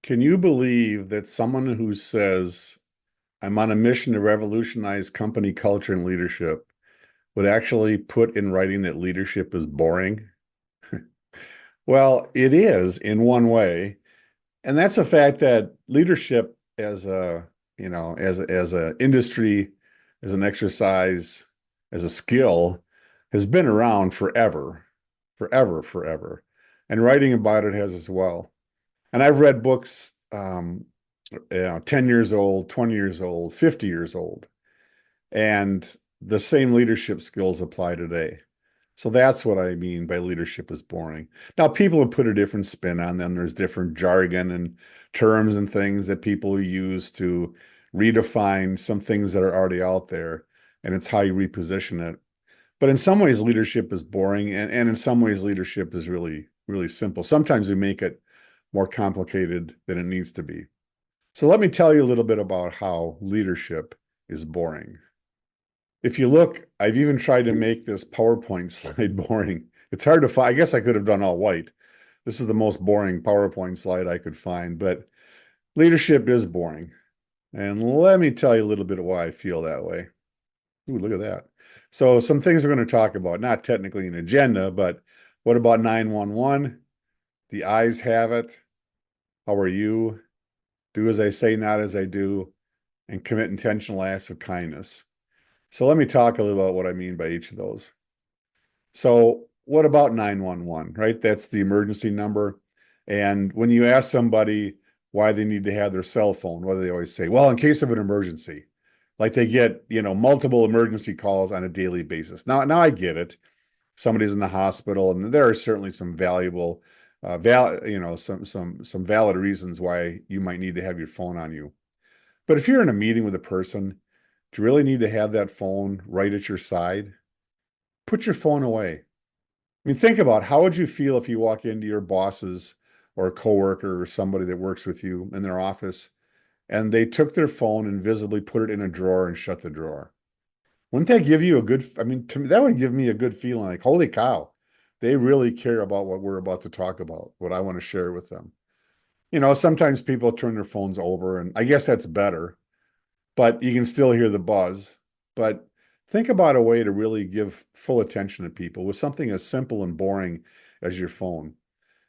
Can you believe that someone who says, I'm on a mission to revolutionize company culture and leadership would actually put in writing that leadership is boring? Well, it is in one way. And that's the fact that leadership as a industry, as an exercise, as a skill has been around forever, forever, forever. And writing about it has as well. And I've read books 10 years old, 20 years old, 50 years old, and the same leadership skills apply today. So that's what I mean by leadership is boring. Now, people have put a different spin on them. There's different jargon and terms and things that people use to redefine some things that are already out there, and it's how you reposition it. But in some ways, leadership is boring, and in some ways, leadership is really, really simple. Sometimes we make it more complicated than it needs to be. So let me tell you a little bit about how leadership is boring. If you look, I've even tried to make this PowerPoint slide boring. It's hard to find. I guess I could have done all white. This is the most boring PowerPoint slide I could find, but leadership is boring. And let me tell you a little bit of why I feel that way. Ooh, look at that. So some things we're going to talk about, not technically an agenda, but what about 911? The ayes have it. How are you? Do as I say, not as I do, and commit intentional acts of kindness. So let me talk a little about what I mean by each of those. So what about 911, right? That's the emergency number. And when you ask somebody why they need to have their cell phone, what do they always say? Well, in case of an emergency, like they get, multiple emergency calls on a daily basis. Now I get it. Somebody's in the hospital, and there are certainly some valuable, some valid reasons why you might need to have your phone on you. But if you're in a meeting with a person, do you really need to have that phone right at your side? Put your phone away. I mean, think about how would you feel if you walk into your boss's or a coworker or somebody that works with you in their office and they took their phone and visibly put it in a drawer and shut the drawer? Wouldn't that give you a good, I mean, to me, that would give me a good feeling like, holy cow, they really care about what we're about to talk about, what I want to share with them. Sometimes people turn their phones over, and I guess that's better, but you can still hear the buzz. But think about a way to really give full attention to people with something as simple and boring as your phone.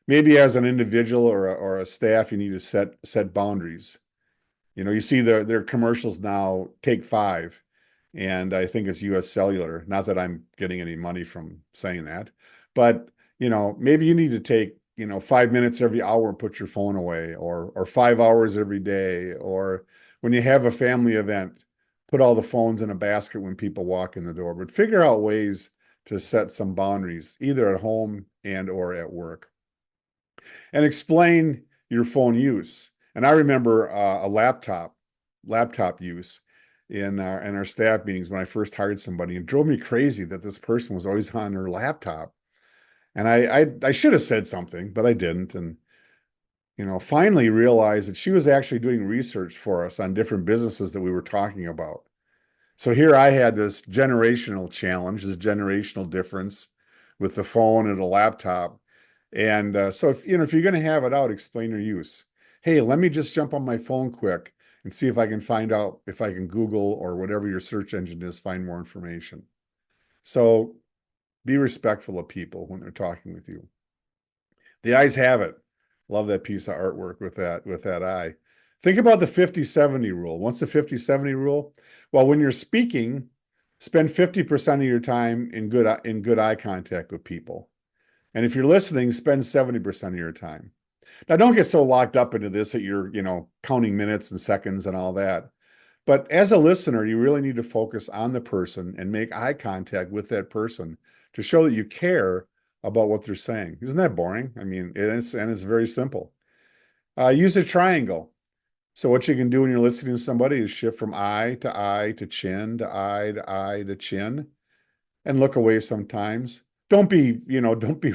Maybe as an individual or a staff, you need to set boundaries. You see their commercials now, Take Five, and I think it's US Cellular. Not that I'm getting any money from saying that, but maybe you need to take 5 minutes every hour and put your phone away, or 5 hours every day, or when you have a family event, put all the phones in a basket when people walk in the door. But figure out ways to set some boundaries, either at home and or at work, and explain your phone use. And I remember a laptop use in our staff meetings when I first hired somebody. It drove me crazy that this person was always on her laptop. And I should have said something, but I didn't. And finally realized that she was actually doing research for us on different businesses that we were talking about. So here I had this generational challenge, this generational difference with the phone and the laptop. And so if you're going to have it out, explain your use. Hey, let me just jump on my phone quick and see if I can find out if I can Google or whatever your search engine is, find more information. So be respectful of people when they're talking with you. The eyes have it. Love that piece of artwork with that eye. Think about the 50-70 rule. What's the 50-70 rule? Well, when you're speaking, spend 50% of your time in good eye contact with people. And if you're listening, spend 70% of your time. Now, don't get so locked up into this that you're, counting minutes and seconds and all that. But as a listener, you really need to focus on the person and make eye contact with that person to show that you care about what they're saying. Isn't that boring? I mean, it's very simple. Use a triangle. So what you can do when you're listening to somebody is shift from eye to chin to eye to chin, and look away sometimes. Don't be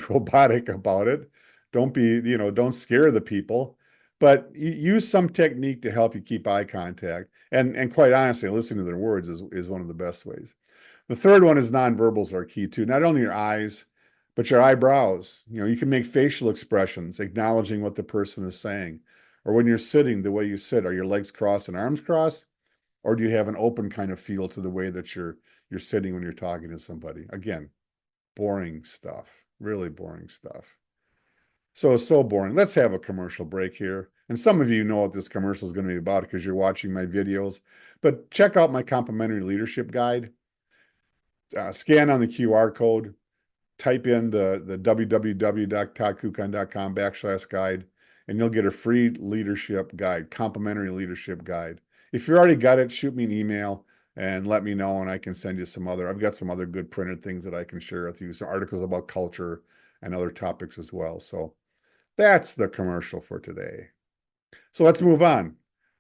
robotic about it. Don't scare the people, but use some technique to help you keep eye contact. And quite honestly, listening to their words is one of the best ways. The third one is nonverbals are key too. Not only your eyes, but your eyebrows. You can make facial expressions acknowledging what the person is saying. Or when you're sitting, the way you sit, are your legs crossed and arms crossed? Or do you have an open kind of feel to the way that you're sitting when you're talking to somebody? Again, boring stuff, really boring stuff. So it's so boring. Let's have a commercial break here. And some of you know what this commercial is going to be about because you're watching my videos. But check out my complimentary leadership guide. Scan on the QR code, type in the www.toddkukan.com/guide, and you'll get a free leadership guide, complimentary leadership guide. If you already got it, shoot me an email and let me know, and I can send you some other. I've got some other good printed things that I can share with you, some articles about culture and other topics as well. So that's the commercial for today. So let's move on.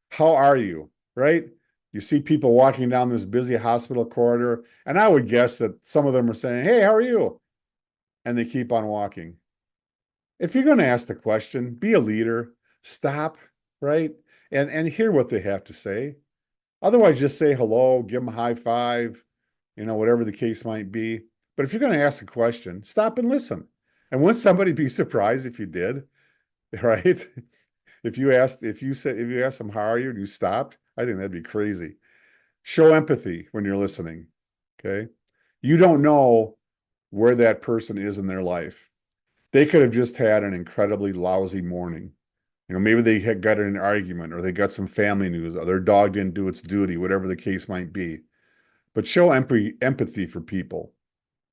How are you? Right? You see people walking down this busy hospital corridor, and I would guess that some of them are saying, "Hey, how are you?" And they keep on walking. If you're going to ask the question, be a leader, stop, right? And hear what they have to say. Otherwise, just say hello, give them a high five, whatever the case might be. But if you're going to ask a question, stop and listen. And wouldn't somebody be surprised if you did, right? If you asked them, how are you, and you stopped, I think that'd be crazy. Show empathy when you're listening. Okay. You don't know where that person is in their life. They could have just had an incredibly lousy morning. Maybe they had got in an argument or they got some family news or their dog didn't do its duty, whatever the case might be. But show empathy for people,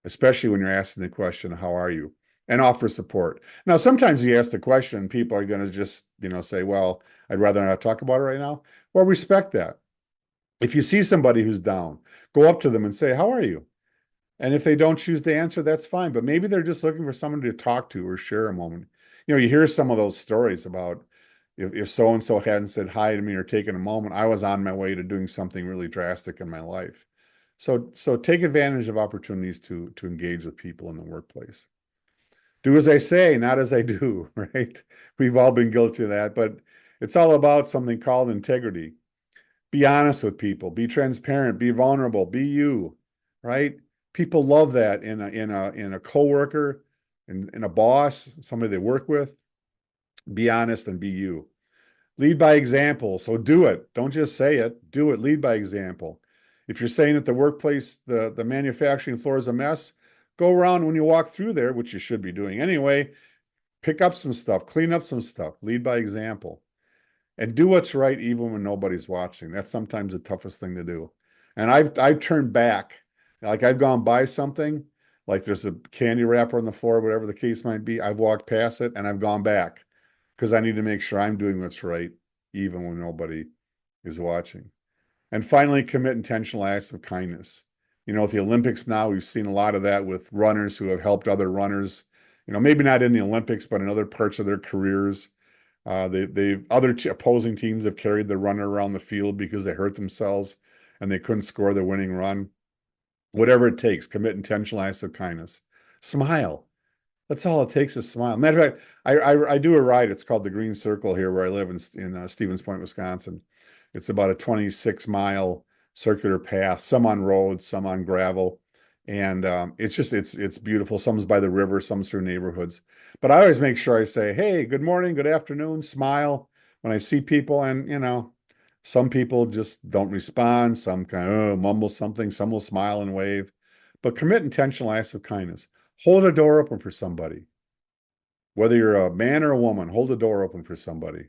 especially when you're asking the question, how are you? And offer support. Now, sometimes you ask the question, people are going to just, say, well, I'd rather not talk about it right now. Well, respect that. If you see somebody who's down, go up to them and say, how are you? And if they don't choose to answer, that's fine. But maybe they're just looking for someone to talk to or share a moment. You hear some of those stories about if so-and-so hadn't said hi to me or taken a moment, I was on my way to doing something really drastic in my life. So take advantage of opportunities to engage with people in the workplace. Do as I say, not as I do, right? We've all been guilty of that, but it's all about something called integrity. Be honest with people, be transparent, be vulnerable, be you, right? People love that in a coworker, in a boss, somebody they work with. Be honest and be you. Lead by example. So do it. Don't just say it. Do it. Lead by example. If you're saying that the workplace, the manufacturing floor is a mess, go around when you walk through there, which you should be doing anyway. Pick up some stuff, clean up some stuff, lead by example. And do what's right even when nobody's watching. That's sometimes the toughest thing to do. And I've turned back. Like I've gone by something, like there's a candy wrapper on the floor, whatever the case might be. I've walked past it and I've gone back because I need to make sure I'm doing what's right even when nobody is watching. And finally, commit intentional acts of kindness. With the Olympics now, we've seen a lot of that with runners who have helped other runners, maybe not in the Olympics, but in other parts of their careers. Other opposing teams have carried the runner around the field because they hurt themselves and they couldn't score the winning run. Whatever it takes, commit intentional acts of kindness. Smile. That's all it takes is smile. Matter of fact, I do a ride. It's called the Green Circle here where I live in Stevens Point, Wisconsin. It's about a 26-mile circular path, some on roads, some on gravel. And it's beautiful. Some's by the river, some's through neighborhoods. But I always make sure I say, hey, good morning, good afternoon, smile when I see people. And, some people just don't respond. Some kind of mumble something. Some will smile and wave. But commit intentional acts of kindness. Hold a door open for somebody. Whether you're a man or a woman, hold a door open for somebody.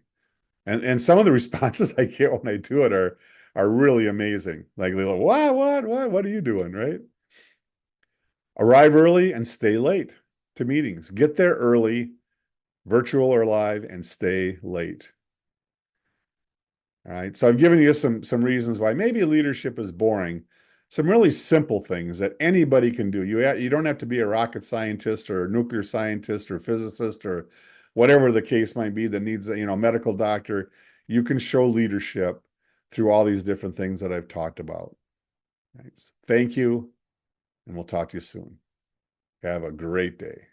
And some of the responses I get when I do it are really amazing. Like they're like, what are you doing, right? Arrive early and stay late to meetings. Get there early, virtual or live, and stay late. All right. So I've given you some reasons why maybe leadership is boring. Some really simple things that anybody can do. You don't have to be a rocket scientist or a nuclear scientist or physicist or whatever the case might be that needs a medical doctor. You can show leadership through all these different things that I've talked about. Thanks. Thank you, and we'll talk to you soon. Have a great day.